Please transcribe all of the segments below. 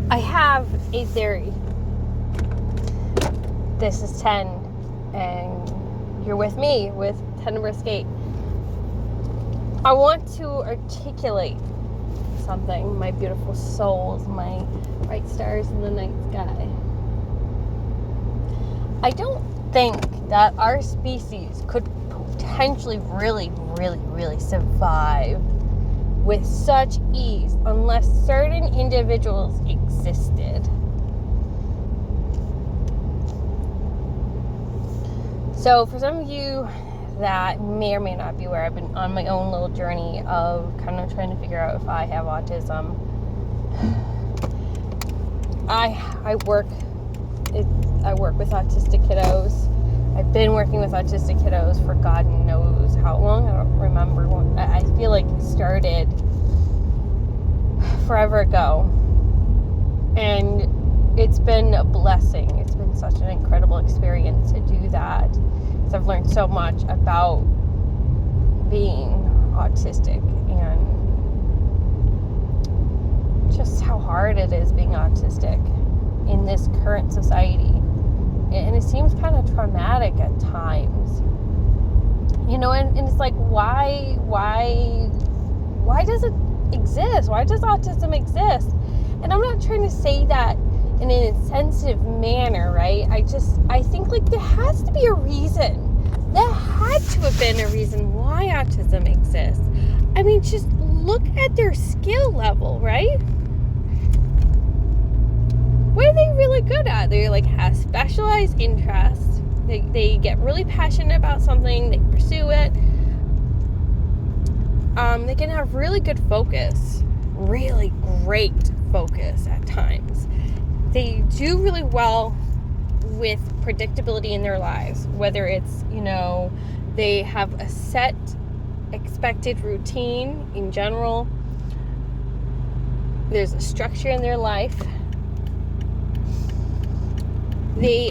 I have a theory. This is 10, and you're with me with tenebrisgate. I want to articulate something, my beautiful souls, my bright stars in the night sky. I don't think that our species could potentially really survive with such ease unless certain individuals existed. So for some of you that may or may not be aware, I've been on my own little journey of kind of trying to figure out if I have autism. I work with autistic kiddos. I've been working with autistic kiddos for God knows how long. I don't remember. I feel like it started forever ago. And it's been a blessing. It's been such an incredible experience to do that. Because I've learned so much about being autistic and just how hard it is being autistic in this current society. And it seems kind of traumatic at times. You know, and it's like, why does it exist? Why does autism exist? And I'm not trying to say that in an insensitive manner, right? I think like there has to be a reason. There had to have been a reason why autism exists. I mean, just look at their skill level, right? What are they really good at? They like have specialized interests. They get really passionate about something. They pursue it. They can have really good focus. Really great focus at times. They do really well with predictability in their lives. Whether it's, you know, they have a set expected routine in general. There's a structure in their life. They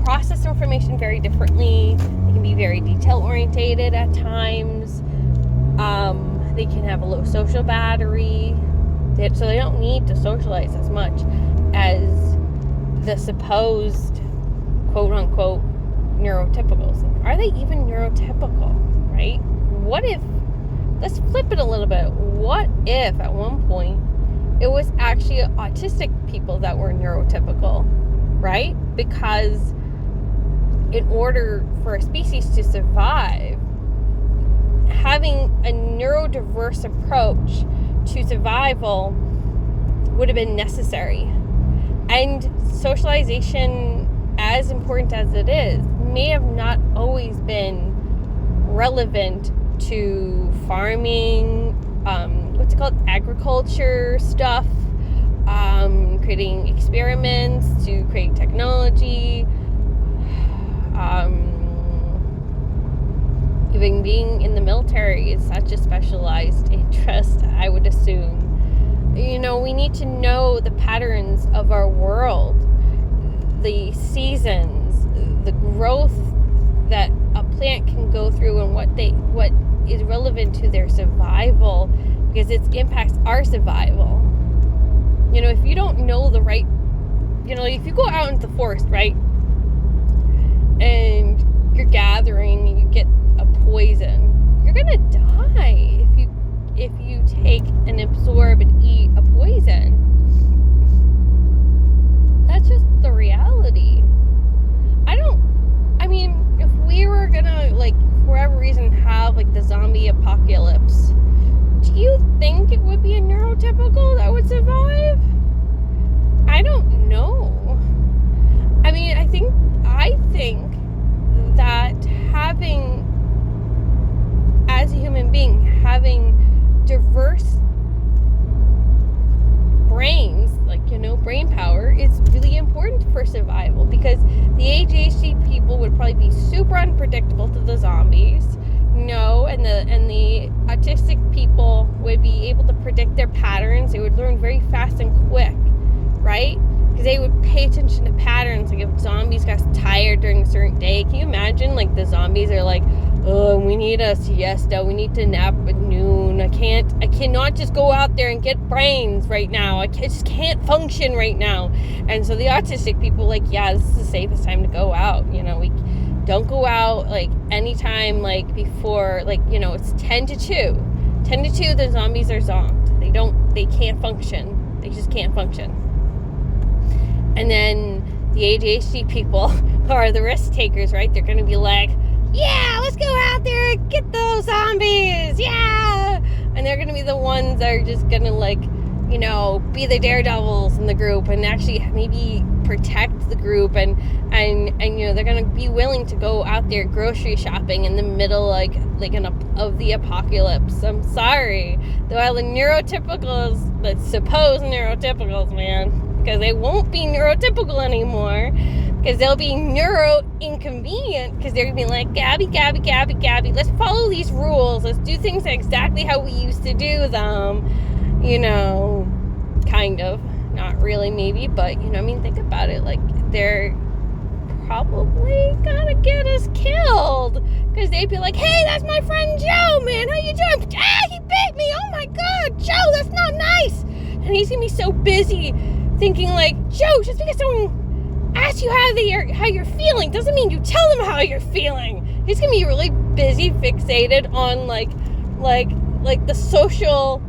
process information very differently. They can be very detail orientated at times. They can have a low social battery, so they don't need to socialize as much as the supposed quote unquote neurotypicals. Are they even neurotypical, right? What if, let's flip it a little bit. What if at one point it was actually autistic people that were neurotypical, right? Because in order for a species to survive, having a neurodiverse approach to survival would have been necessary. And socialization, as important as it is, may have not always been relevant to farming, agriculture stuff, creating experiments to create technology, even being in the military is such a specialized interest, I would assume. You know, we need to know the patterns of our world, the seasons, the growth that a plant can go through, and what is relevant to their survival, because it impacts our survival. You know, if you don't know the right, you know, if you go out into the forest, right, and you're gathering and you get a poison, you're gonna die if you take and absorb and eat a poison. That's just the reality. I mean, if we were gonna, like, for whatever reason, have, like, the zombie apocalypse, do you think it would be a neurotypical that would survive? I don't know. I mean, I think that having, as a human being, having diverse brains, like, you know, brain power is really important for survival, because the ADHD people would probably be super unpredictable to the zombies, you know, and the autistic people would be able to predict their patterns. They would learn very fast and quick, right? Because they would pay attention to patterns. Like if zombies got tired during a certain day, can you imagine, like, the zombies are like, oh, we need a siesta, we need to nap at noon, I cannot just go out there and get brains right now, I just can't function right now. And so the autistic people like, yeah, this is the safest time to go out, we don't go out like anytime like before, like, it's 10 to 2, the zombies are zonked, they can't function, they just can't function. And then the ADHD people are the risk takers, right? They're gonna be like, yeah, let's go out there and get those zombies, yeah! And they're gonna be the ones that are just gonna like, be the daredevils in the group and actually maybe protect the group, and they're gonna be willing to go out there grocery shopping in the middle of the apocalypse. I'm sorry, though, the neurotypicals, the supposed neurotypicals, man, because they won't be neurotypical anymore, because they'll be neuro-inconvenient, because they're going to be like, Gabby, let's follow these rules, let's do things exactly how we used to do them, kind of, not really, maybe, but, think about it, like, they're probably gonna get us killed, because they'd be like, hey, that's my friend Joe, man, how you doing? He bit me, oh my god, Joe, that's not nice. And he's gonna be so busy thinking like, Joe, just because someone asks you how you're feeling doesn't mean you tell them how you're feeling. He's gonna be really busy, fixated on like the social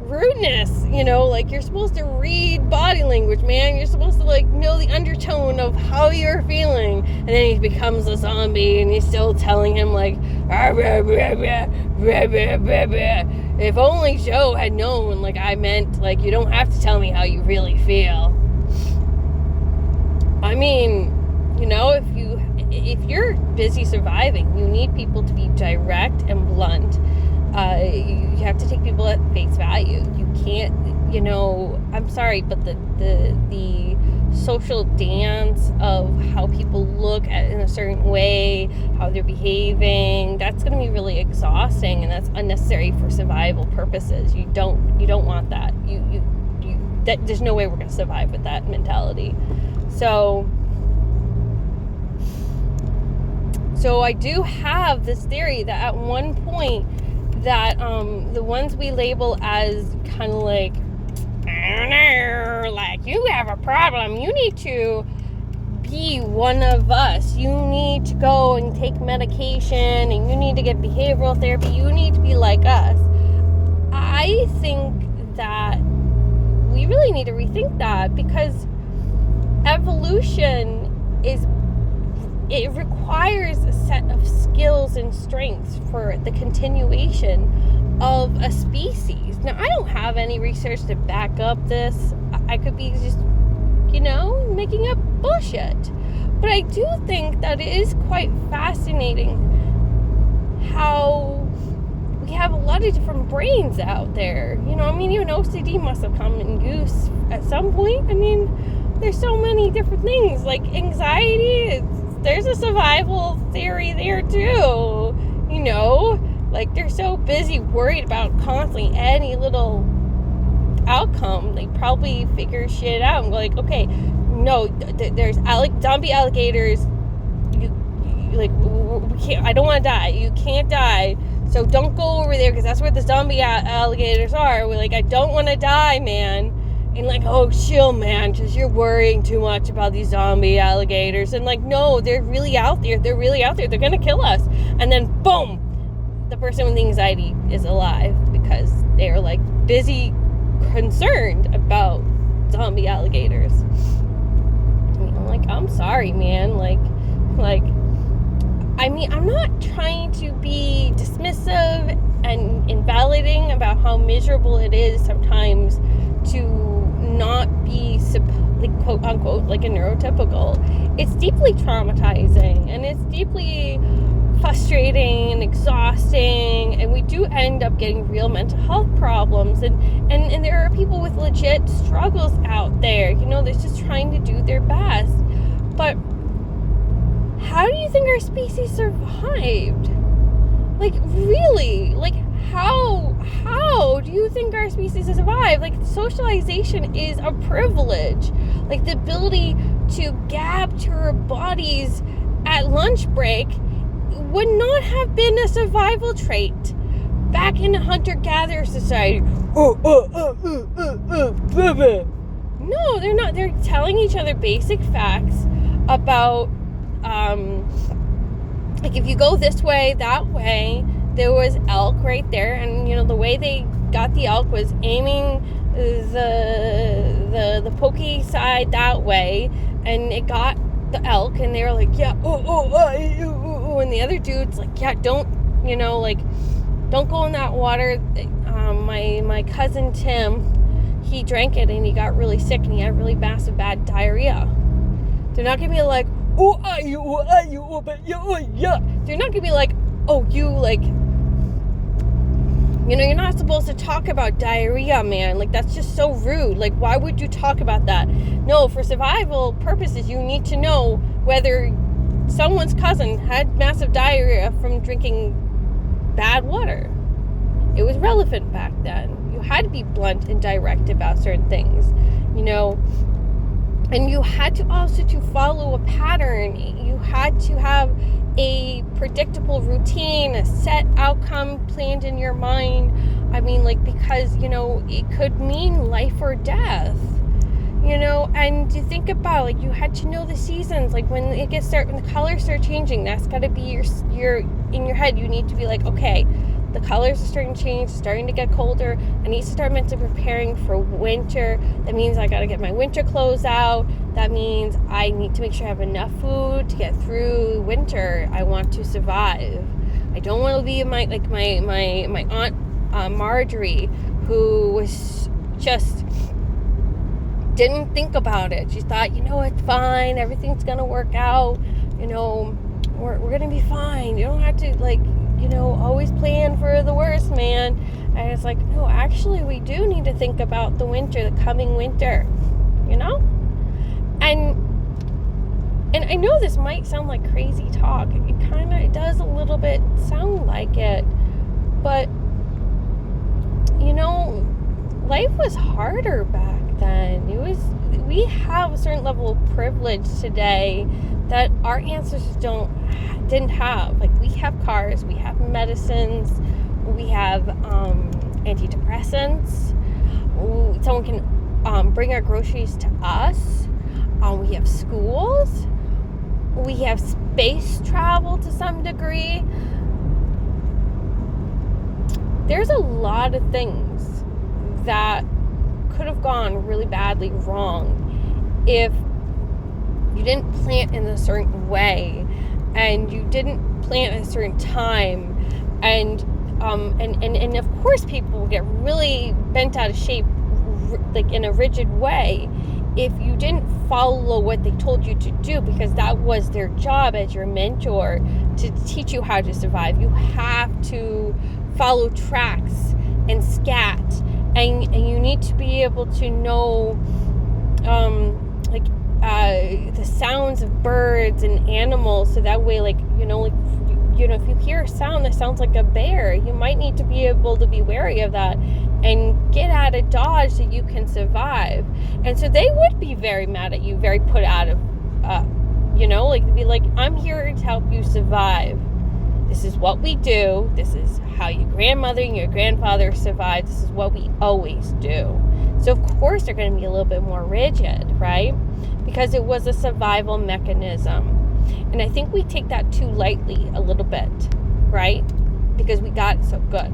rudeness, like you're supposed to read body language, man. You're supposed to like know the undertone of how you're feeling. And then he becomes a zombie and he's still telling him like, rah, rah, rah, rah, rah, rah, rah, rah. If only Joe had known, like, I meant, like, you don't have to tell me how you really feel. I mean, if you're busy surviving, you need people to be direct and blunt. You have to take people at face value. You can't, I'm sorry, but the social dance of how people look at in a certain way, how they're behaving, that's going to be really exhausting, and that's unnecessary for survival purposes. You don't want that. There's no way we're going to survive with that mentality. So I do have this theory that at one point that the ones we label as kind of like, I don't know, like, you have a problem, you need to be one of us, you need to go and take medication, and you need to get behavioral therapy, you need to be like us. I think that we really need to rethink that, because evolution it requires a set of skills and strengths for the continuation of a species. Now, I don't have any research to back up this. I could be just, making up bullshit. But I do think that it is quite fascinating how we have a lot of different brains out there. Even OCD must have come in use at some point. There's so many different things, like anxiety, there's a survival theory there too, like they're so busy worried about constantly any little outcome, they probably figure shit out and go like, okay, no, there's zombie alligators, we can't, I don't want to die, you can't die, so don't go over there because that's where the zombie alligators are. We're like, I don't want to die, man. And like, oh, chill, man, because you're worrying too much about these zombie alligators. And like, no, they're really out there. They're going to kill us. And then, boom, the person with anxiety is alive because they're like busy concerned about zombie alligators. I'm like, I'm sorry, man. I'm not trying to be dismissive and invalidating about how miserable it is sometimes to not be, quote unquote, like a neurotypical. It's deeply traumatizing and it's deeply frustrating and exhausting, and we do end up getting real mental health problems, and there are people with legit struggles out there, they're just trying to do their best. But how do you think our species survived? Like, really? Like, how do you think our species has survived? Like, socialization is a privilege. Like, the ability to gab to our bodies at lunch break would not have been a survival trait back in a hunter-gatherer society. No, they're not. They're telling each other basic facts about, like, if you go this way, that way, there was elk right there, and, you know, the way they got the elk was aiming the pokey side that way, and it got the elk, and they were like, yeah, and the other dude's like, yeah, don't, you know, like, don't go in that water. My cousin Tim, he drank it, and he got really sick, and he had really massive bad diarrhea. They're not gonna be like, they're not gonna be like, oh, you, like, you know, you're not supposed to talk about diarrhea, man. Like, that's just so rude. Like, why would you talk about that? No, for survival purposes, you need to know whether someone's cousin had massive diarrhea from drinking bad water. It was relevant back then. You had to be blunt and direct about certain things, you know. And you had to also to follow a pattern. You had to have a predictable routine, a set outcome planned in your mind. I mean, like, because, you know, it could mean life or death, you know. And you think about, like, you had to know the seasons, like, when the colors start changing, that's got to be your in your head. You need to be like, okay, the colors are starting to change, starting to get colder. I need to start mentally preparing for winter. That means I got to get my winter clothes out. That means I need to make sure I have enough food to get through winter. I want to survive. I don't want to be my aunt Marjorie, who was just didn't think about it. She thought, you know, it's fine. Everything's gonna work out. You know, we're gonna be fine. You don't have to, like, you know, always plan for the worst, man. And it's like, no, actually, we do need to think about the winter, the coming winter, you know? And I know this might sound like crazy talk. It does a little bit sound like it. But, you know, life was harder back then. We have a certain level of privilege today that our ancestors didn't have. Like, we have cars, we have medicines, we have antidepressants. Someone can bring our groceries to us. We have schools. We have space travel to some degree. There's a lot of things that could have gone really badly wrong if you didn't plant in a certain way, and you didn't plant at a certain time, and of course people will get really bent out of shape, like, in a rigid way, if you didn't follow what they told you to do, because that was their job as your mentor, to teach you how to survive. You have to follow tracks and scat, and you need to be able to know the sounds of birds and animals, so that way, like, you know, if you hear a sound that sounds like a bear, you might need to be able to be wary of that and get out of dodge so you can survive. And so they would be very mad at you, very put out of, you know, like, they'd be like, I'm here to help you survive. This is what we do. This is how your grandmother and your grandfather survived. This is what we always do. So of course they're going to be a little bit more rigid, right? Because it was a survival mechanism. And I think we take that too lightly a little bit, right? Because we got it so good.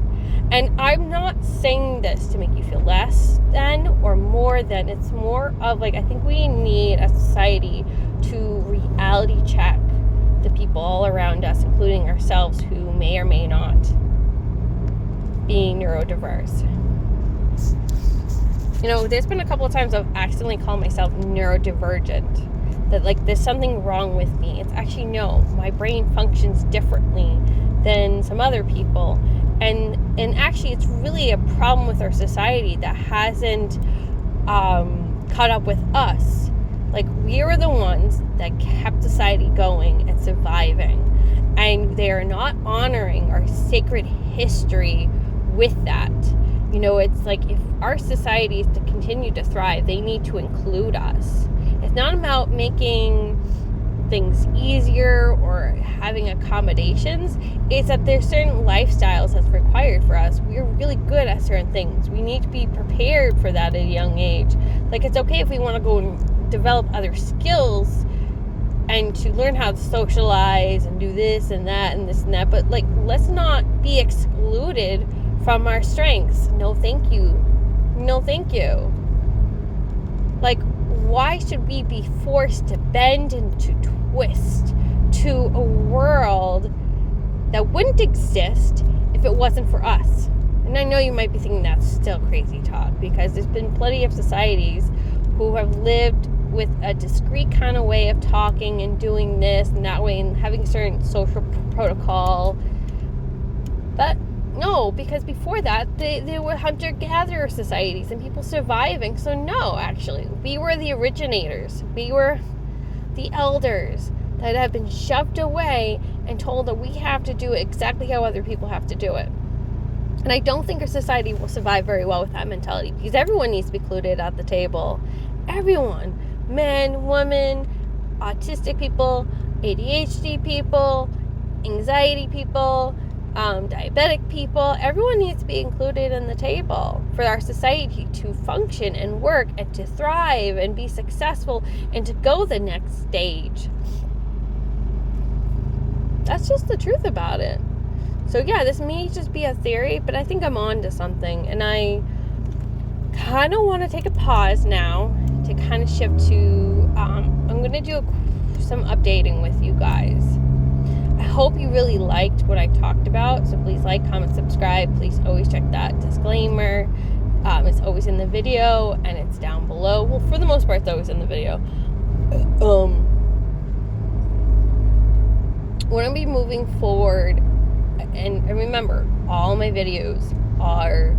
And I'm not saying this to make you feel less than or more than. It's more of, like, I think we need a society to reality check the people all around us, including ourselves, who may or may not be neurodiverse. You know, there's been a couple of times I've accidentally called myself neurodivergent. That, like, there's something wrong with me. It's actually, no, my brain functions differently than some other people. And actually, it's really a problem with our society that hasn't caught up with us. Like, we are the ones that kept society going and surviving. And they are not honoring our sacred history with that. You know, it's like, if our society is to continue to thrive, they need to include us. It's not about making things easier or having accommodations. It's that there's certain lifestyles that's required for us. We're really good at certain things. We need to be prepared for that at a young age. Like, it's okay if we want to go and develop other skills and to learn how to socialize and do this and that and this and that, but like, let's not be excluded from our strengths. No thank you. No thank you. Like, why should we be forced to bend and to twist to a world that wouldn't exist if it wasn't for us? And I know you might be thinking that's still crazy talk, because there's been plenty of societies who have lived with a discrete kind of way of talking and doing this and that way and having certain social protocol. But no, because before that, they were hunter-gatherer societies and people surviving. So no, actually, we were the originators. We were the elders that have been shoved away and told that we have to do it exactly how other people have to do it. And I don't think our society will survive very well with that mentality, because everyone needs to be included at the table. Everyone. Men, women, autistic people, ADHD people, anxiety people, diabetic people. Everyone needs to be included in the table for our society to function and work and to thrive and be successful and to go the next stage. That's just the truth about it. So yeah, this may just be a theory, but I think I'm on to something, and I kind of want to take a pause now to kind of shift to I'm going to do some updating with you guys. I hope you really liked what I talked about, so please like, comment, subscribe. Please always check that disclaimer. It's always in the video and it's down below. Well, for the most part, it's always in the video. We're going to be moving forward, and remember, all my videos are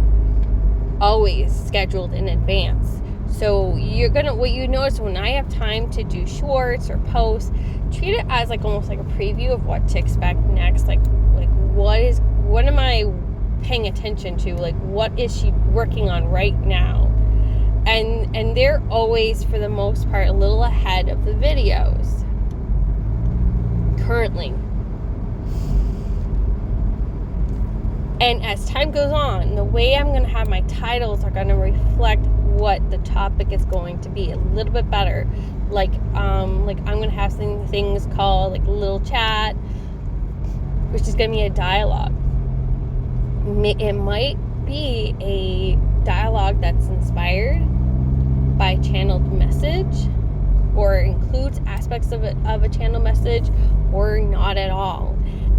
always scheduled in advance. So what you notice when I have time to do shorts or posts, treat it as like almost like a preview of what to expect next. Like what am I paying attention to? Like, what is she working on right now? And they're always, for the most part, a little ahead of the videos currently. And as time goes on, the way I'm going to have my titles are going to reflect what the topic is going to be a little bit better. Like I'm going to have things called like little chat, which is going to be a dialogue. It might be a dialogue that's inspired by channeled message, or includes aspects of a channel message, or not at all.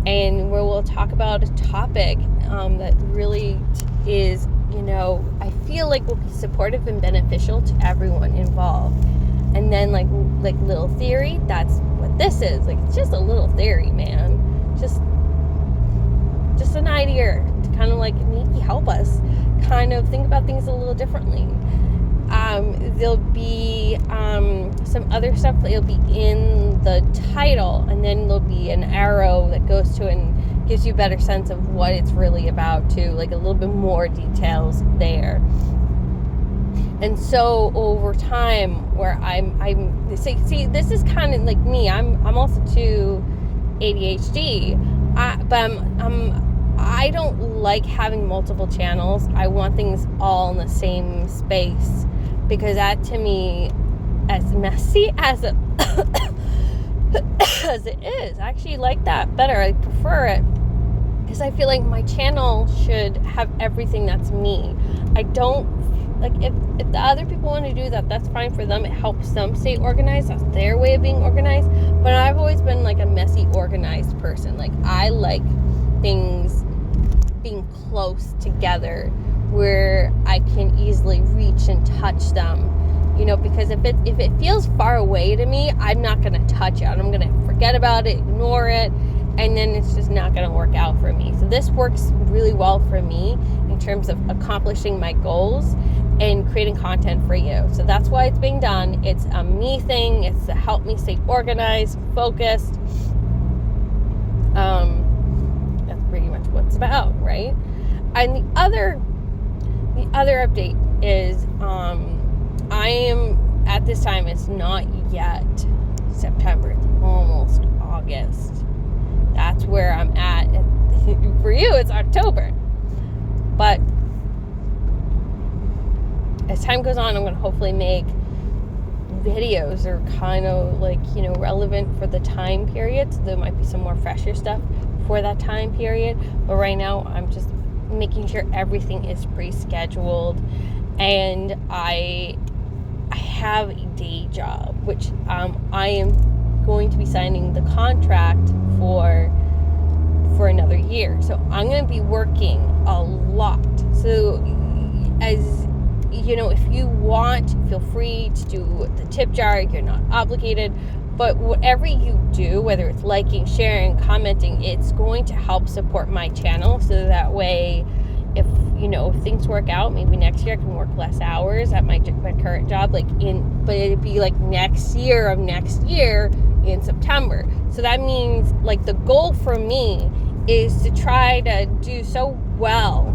And where we'll talk about a topic that really is, I feel like will be supportive and beneficial to everyone involved. And then like little theory, that's what this is. Like, it's just a little theory, man. Just an idea to kind of like maybe help us kind of think about things a little differently. There'll be some other stuff that'll be in the title, and then there'll be an arrow that goes to and gives you a better sense of what it's really about too, like a little bit more details there. And so over time, where I'm see, this is kind of like me. I'm also too ADHD, but I don't like having multiple channels. I want things all in the same space, because that, to me, as messy as it as it is, I actually like that better. I prefer it, because I feel like my channel should have everything that's me. I don't like, if the other people want to do that, that's fine for them. It helps them stay organized. That's their way of being organized. But I've always been like a messy, organized person. Like, I like things being close together where I can easily reach and touch them, because if it feels far away to me, I'm not going to touch it. I'm going to forget about it, ignore it, and then it's just not going to work out for me. So this works really well for me in terms of accomplishing my goals and creating content for you. So that's why it's being done. It's a me thing. It's to help me stay organized, focused. That's pretty much what it's about, right? And the other update is I am, at this time, it's not yet September. It's almost August. That's where I'm at. For you, it's October. But as time goes on, I'm going to hopefully make videos that are kind of like, relevant for the time period. So there might be some more fresher stuff for that time period. But right now, I'm just making sure everything is pre-scheduled. And I have a day job, which I am going to be signing the contract for another year. So I'm going to be working a lot. So as if you want, feel free to do the tip jar. You're not obligated. But whatever you do, whether it's liking, sharing, commenting, it's going to help support my channel. So that way, if things work out, maybe next year I can work less hours at my current job, but it'd be like next year in September. So that means the goal for me is to try to do so well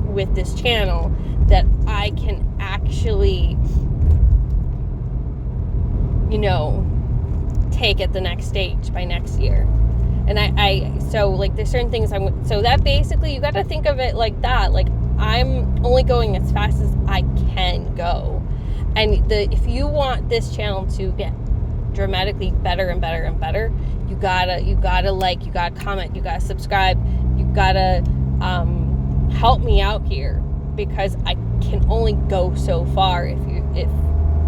with this channel that I can actually, take it the next stage by next year. And so there's certain things so that basically you got to think of it like that. I'm only going as fast as I can go. And if you want this channel to get dramatically better and better and better, you gotta like, you gotta comment, you gotta subscribe, you gotta help me out here, because I can only go so far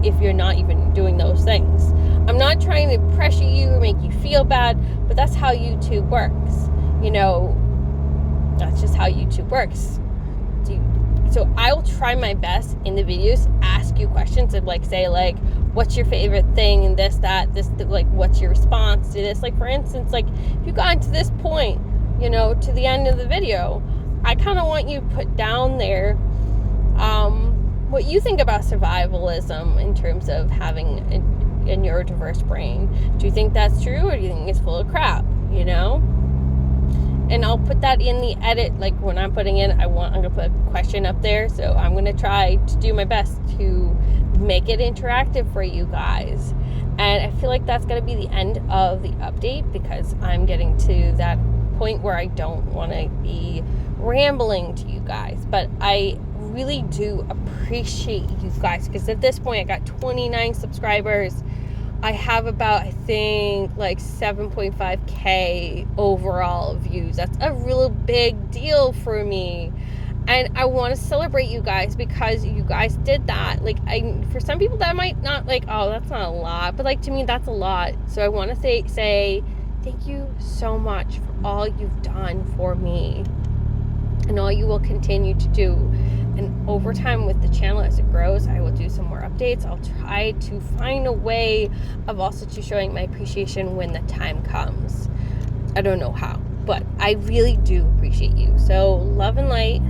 if you're not even doing those things. I'm not trying to pressure you or make you feel bad, but that's how YouTube works. That's just how YouTube works. So I will try my best in the videos, ask you questions and say what's your favorite thing and this, what's your response to this? For instance, if you got to this point, to the end of the video, I kind of want you to put down there what you think about survivalism in terms of having a neurodiverse brain. Do you think that's true, or do you think it's full of crap? And I'll put that in the edit. When I'm putting in, I'm gonna put a question up there. So I'm gonna try to do my best to make it interactive for you guys. And I feel like that's gonna be the end of the update, because I'm getting to that point where I don't want to be rambling to you guys. But I really do appreciate you guys, because at this point I got 29 subscribers. I have about, I think, 7.5k overall views. That's a real big deal for me. And I want to celebrate you guys, because you guys did that. For some people that might not oh, that's not a lot. But to me, that's a lot. So I want to say thank you so much for all you've done for me, and all you will continue to do. And over time with the channel, as it grows, I will do some more updates. I'll try to find a way of also to showing my appreciation when the time comes. I don't know how, but I really do appreciate you. So love and light.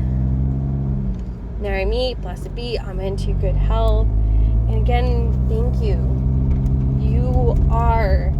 Narami, blessed be, amen to good health. And again, thank you. You are